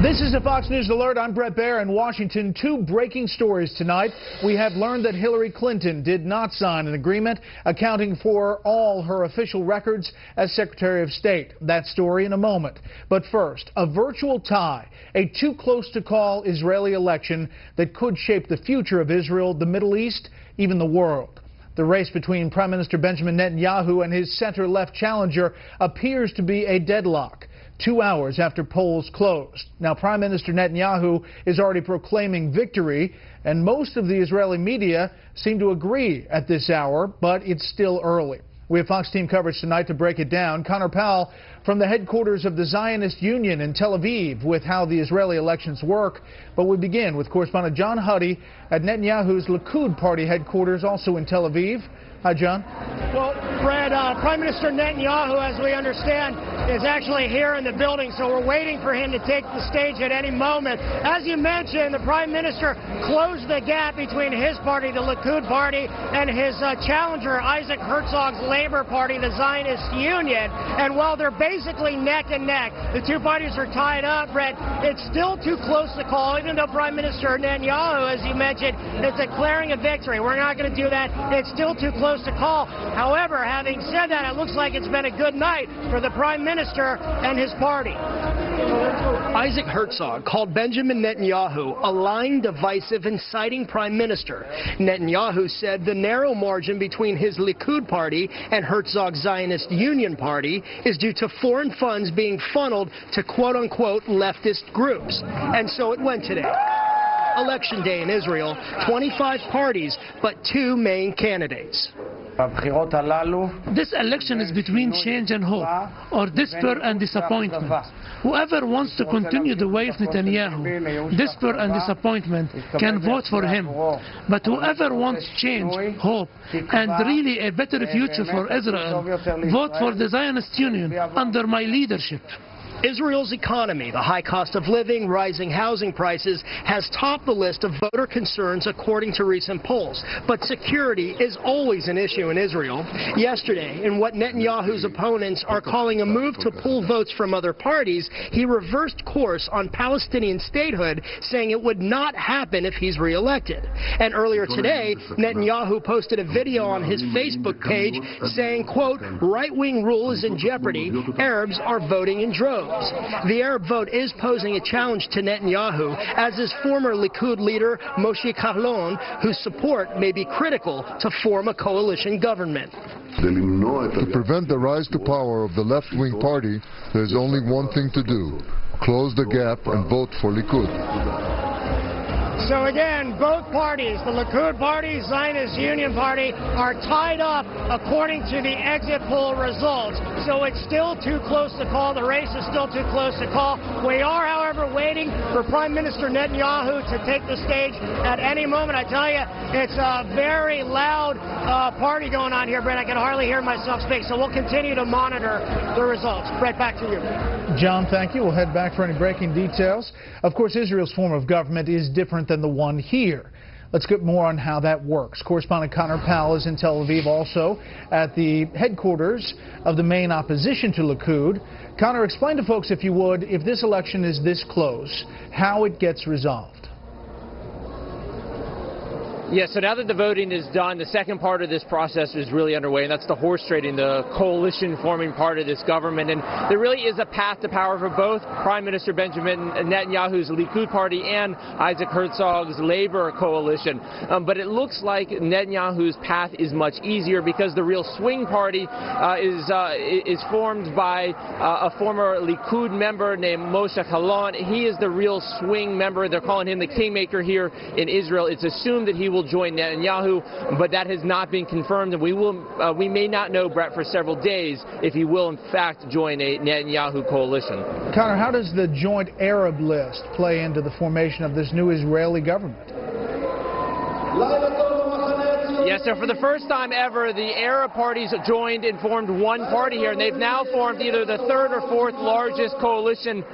This is a Fox News Alert. I'm Brett Baer in Washington. Two breaking stories tonight. We have learned that Hillary Clinton did not sign an agreement accounting for all her official records as Secretary of State. That story in a moment. But first, a virtual tie, a too close to call Israeli election that could shape the future of Israel, the Middle East, even the world. The race between Prime Minister Benjamin Netanyahu and his center-left challenger appears to be a deadlock. 2 hours after polls closed. Now, Prime Minister Netanyahu is already proclaiming victory, and most of the Israeli media seem to agree at this hour, but it's still early. We have Fox team coverage tonight to break it down. Connor Powell from the headquarters of the Zionist Union in Tel Aviv with how the Israeli elections work. But we begin with correspondent John Huddy at Netanyahu's Likud party headquarters, also in Tel Aviv. Hi, John. Well, Brad, Prime Minister Netanyahu, as we understand, is actually here in the building, so we're waiting for him to take the stage at any moment. As you mentioned, the Prime Minister closed the gap between his party, the Likud party, and his challenger, Isaac Herzog's Labor Party, the Zionist Union. And while they're basically neck and neck, the two parties are tied up, Brad, it's still too close to call, even though Prime Minister Netanyahu, as you mentioned, is declaring a victory. We're not going to do that. It's still too close to call. However, having said that, it looks like it's been a good night for the Prime Minister and his party. Isaac Herzog called Benjamin Netanyahu a lying, divisive, inciting Prime Minister. Netanyahu said the narrow margin between his Likud party and Herzog's Zionist Union party is due to foreign funds being funneled to quote-unquote leftist groups. And so it went today. Election day in Israel, 25 parties, but two main candidates. This election is between change and hope, or despair and disappointment. Whoever wants to continue the way of Netanyahu, despair and disappointment, can vote for him. But whoever wants change, hope, and really a better future for Israel, vote for the Zionist Union under my leadership. Israel's economy, the high cost of living, rising housing prices, has topped the list of voter concerns according to recent polls. But security is always an issue in Israel. Yesterday, in what Netanyahu's opponents are calling a move to pull votes from other parties, he reversed course on Palestinian statehood, saying it would not happen if he's reelected. And earlier today, Netanyahu posted a video on his Facebook page saying, quote, right-wing rule is in jeopardy. Arabs are voting in droves. The Arab vote is posing a challenge to Netanyahu, as is former Likud leader Moshe Kahlon, whose support may be critical to form a coalition government. To prevent the rise to power of the left-wing party, there's only one thing to do: close the gap and vote for Likud. So again, both parties, the Likud party, Zionist Union party, are tied up according to the exit poll results. So it's still too close to call. The race is still too close to call. We are, however, waiting for Prime Minister Netanyahu to take the stage at any moment. I tell you, it's a very loud party going on here, Brett. I can hardly hear myself speak. So we'll continue to monitor the results. Brett, back to you. John, thank you. We'll head back for any breaking details. Of course, Israel's form of government is different than the one here. Let's get more on how that works. Correspondent Connor Powell is in Tel Aviv, also at the headquarters of the main opposition to Likud. Connor, explain to folks, if you would, if this election is this close, how it gets resolved. Yeah, so now that the voting is done, the second part of this process is really underway, and that's the horse trading, the coalition forming part of this government. And there really is a path to power for both Prime Minister Benjamin Netanyahu's Likud party and Isaac Herzog's Labor coalition. But it looks like Netanyahu's path is much easier because the real swing party is formed by a former Likud member named Moshe Kahlon. He is the real swing member. They're calling him the kingmaker here in Israel. It's assumed that he will join Netanyahu, but that has not been confirmed, and we may not know, Brett, for several days if he will in fact join a Netanyahu coalition. Connor, how does the Joint Arab List play into the formation of this new Israeli government? Yes, so for the first time ever, the Arab parties joined and formed one party here, and they've now formed either the third or fourth largest coalition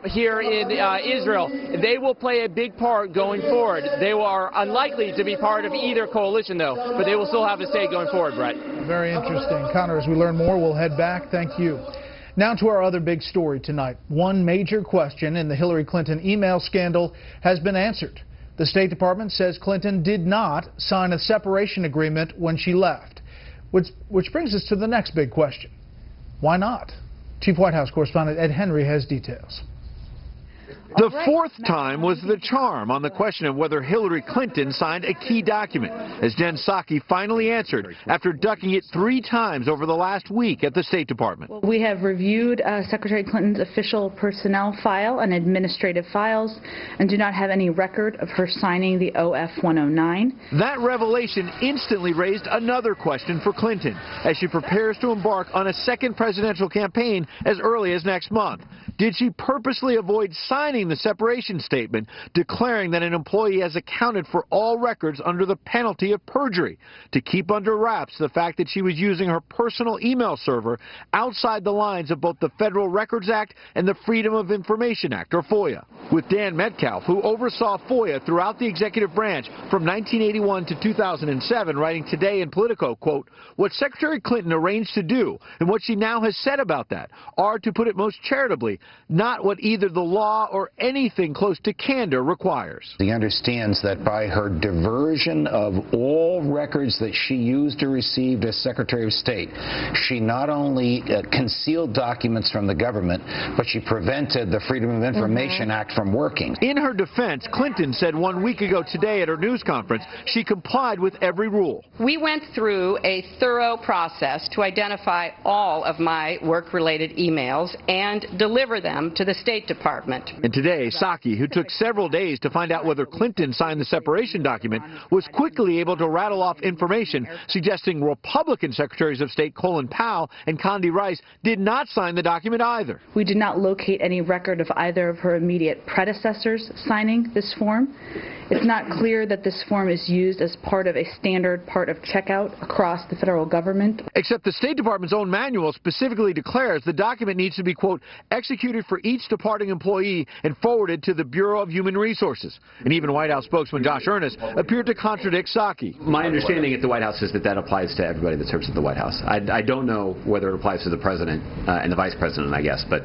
here in Israel. They will play a big part going forward. They are unlikely to be part of either coalition, though, but they will still have a say going forward, Brett. Very interesting. Connor, as we learn more, we'll head back. Thank you. Now to our other big story tonight. One major question in the Hillary Clinton email scandal has been answered. The State Department says Clinton did not sign a separation agreement when she left, which brings us to the next big question. Why not? Chief White House correspondent Ed Henry has details. The fourth time was the charm on the question of whether Hillary Clinton signed a key document, as Jen Psaki finally answered after ducking it 3 times over the last week at the State Department. We have reviewed Secretary Clinton's official personnel file and administrative files and do not have any record of her signing the OF-109. That revelation instantly raised another question for Clinton as she prepares to embark on a second presidential campaign as early as next month. Did she purposely avoid signing the separation statement, declaring that an employee has accounted for all records under the penalty of perjury, to keep under wraps the fact that she was using her personal email server outside the lines of both the Federal Records Act and the Freedom of Information Act, or FOIA? With Dan Metcalf, who oversaw FOIA throughout the executive branch from 1981 to 2007, writing today in Politico, quote, "What Secretary Clinton arranged to do and what she now has said about that are, to put it most charitably, not what either the law or anything close to candor requires." He understands that by her diversion of all records that she used or received as Secretary of State, she not only concealed documents from the government, but she prevented the Freedom of Information Act from working. In her defense, Clinton said 1 week ago today at her news conference she complied with every rule. We went through a thorough process to identify all of my work-related emails and deliver them to the State Department. And today, Psaki, who took several days to find out whether Clinton signed the separation document, was quickly able to rattle off information suggesting Republican Secretaries of State Colin Powell and Condi Rice did not sign the document either. We did not locate any record of either of her immediate predecessors signing this form. It's not clear that this form is used as part of a standard part of checkout across the federal government. Except the State Department's own manual specifically declares the document needs to be, quote, executed for each departing employee and forwarded to the Bureau of Human Resources. And even White House spokesman Josh Earnest appeared to contradict Psaki. My understanding at the White House is that applies to everybody that serves at the White House. I don't know whether it applies to the President and the Vice President, I guess, but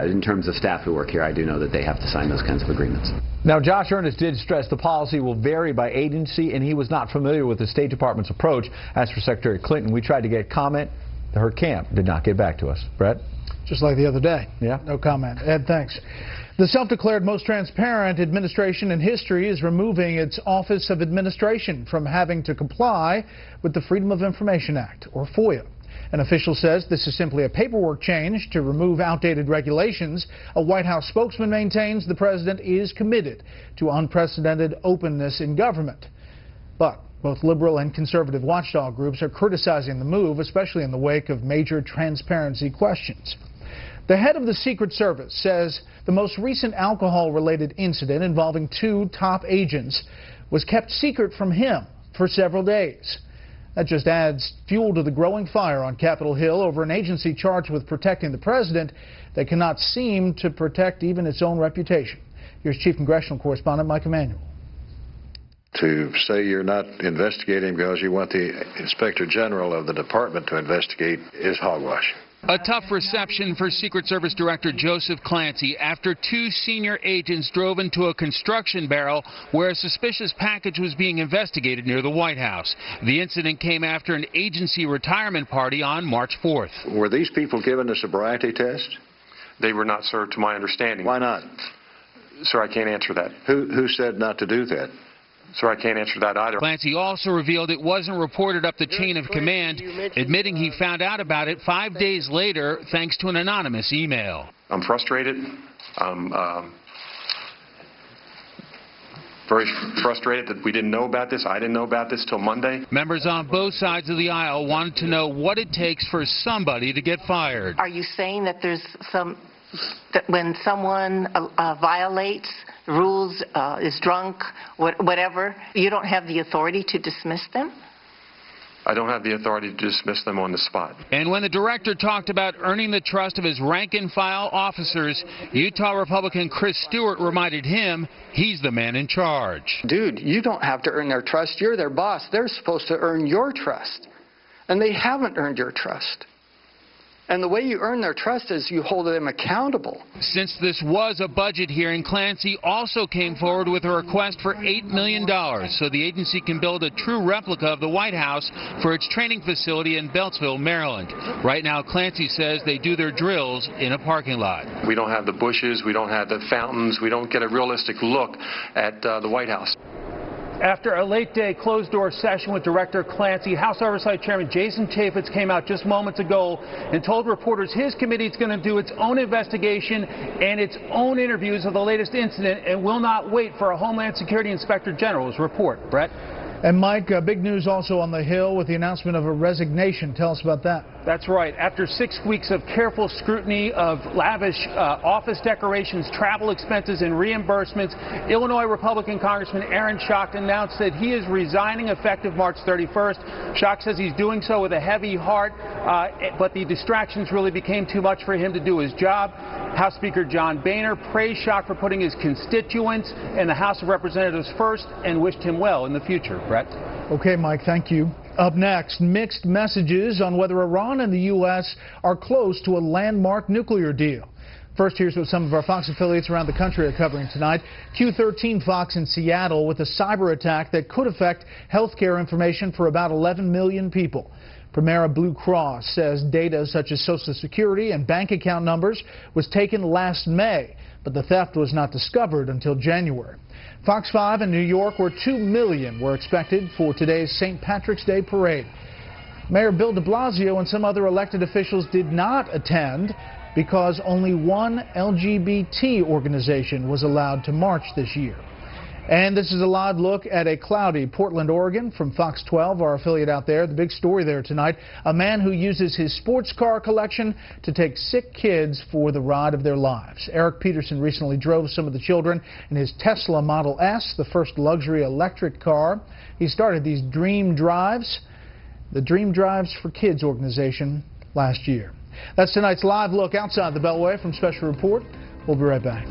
in terms of staff who work here, I do know that they have to sign those kinds of agreements. Now, Josh Earnest did stress the policy will vary by agency, and he was not familiar with the State Department's approach. As for Secretary Clinton, we tried to get comment. Her camp did not get back to us. Brett? Just like the other day. Yeah. No comment. Ed, thanks. The self-declared most transparent administration in history is removing its Office of Administration from having to comply with the Freedom of Information Act, or FOIA. An official says this is simply a paperwork change to remove outdated regulations. A White House spokesman maintains the president is committed to unprecedented openness in government. But both liberal and conservative watchdog groups are criticizing the move, especially in the wake of major transparency questions. The head of the Secret Service says the most recent alcohol-related incident involving 2 top agents was kept secret from him for several days. That just adds fuel to the growing fire on Capitol Hill over an agency charged with protecting the president that cannot seem to protect even its own reputation. Here's Chief Congressional Correspondent Mike Emanuel. To say you're not investigating because you want the Inspector General of the Department to investigate is hogwash. A tough reception for Secret Service Director Joseph Clancy after 2 senior agents drove into a construction barrel where a suspicious package was being investigated near the White House. The incident came after an agency retirement party on March 4th. Were these people given a sobriety test? They were not, sir, to my understanding. Why not? Sir, I can't answer that. Who said not to do that? Sir, I can't answer that either. Clancy also revealed it wasn't reported up the chain of command, admitting he found out about it 5 days later thanks to an anonymous email. I'm frustrated. I'm very frustrated that we didn't know about this. I didn't know about this till Monday. Members on both sides of the aisle wanted to know what it takes for somebody to get fired. Are you saying that there's that when someone violates rules, is drunk, whatever, you don't have the authority to dismiss them? I don't have the authority to dismiss them on the spot. And when the director talked about earning the trust of his rank-and-file officers, Utah Republican Chris Stewart reminded him he's the man in charge. Dude, you don't have to earn their trust. You're their boss. They're supposed to earn your trust. And they haven't earned your trust. And the way you earn their trust is you hold them accountable. Since this was a budget hearing, Clancy also came forward with a request for $8 million so the agency can build a true replica of the White House for its training facility in Beltsville, Maryland. Right now, Clancy says they do their drills in a parking lot. We don't have the bushes, we don't have the fountains, we don't get a realistic look at the White House. After a late-day closed-door session with Director Clancy, House Oversight Chairman Jason Chaffetz came out just moments ago and told reporters his committee is going to do its own investigation and its own interviews of the latest incident and will not wait for a Homeland Security Inspector General's report. Brett? And Mike, big news also on the Hill with the announcement of a resignation. Tell us about that. That's right. After 6 weeks of careful scrutiny of lavish office decorations, travel expenses, and reimbursements, Illinois Republican Congressman Aaron Schacht announced that he is resigning effective March 31st. Schacht says he's doing so with a heavy heart, but the distractions really became too much for him to do his job. House Speaker John Boehner praised Schacht for putting his constituents and the House of Representatives first and wished him well in the future. Brett? Okay, Mike, thank you. Up next, mixed messages on whether Iran and the U.S. are close to a landmark nuclear deal. First, here's what some of our Fox affiliates around the country are covering tonight. Q13 Fox in Seattle with a cyber attack that could affect health care information for about 11 million people. Premera Blue Cross says data such as Social Security and bank account numbers was taken last May, but the theft was not discovered until January. Fox 5 in New York, where 2 million were expected for today's St. Patrick's Day parade. Mayor Bill de Blasio and some other elected officials did not attend because only one LGBT organization was allowed to march this year. And this is a live look at a cloudy Portland, Oregon from Fox 12, our affiliate out there. The big story there tonight, a man who uses his sports car collection to take sick kids for the ride of their lives. Eric Peterson recently drove some of the children in his Tesla Model S, the first luxury electric car. He started these Dream Drives, the Dream Drives for Kids organization, last year. That's tonight's live look outside the Beltway from Special Report. We'll be right back.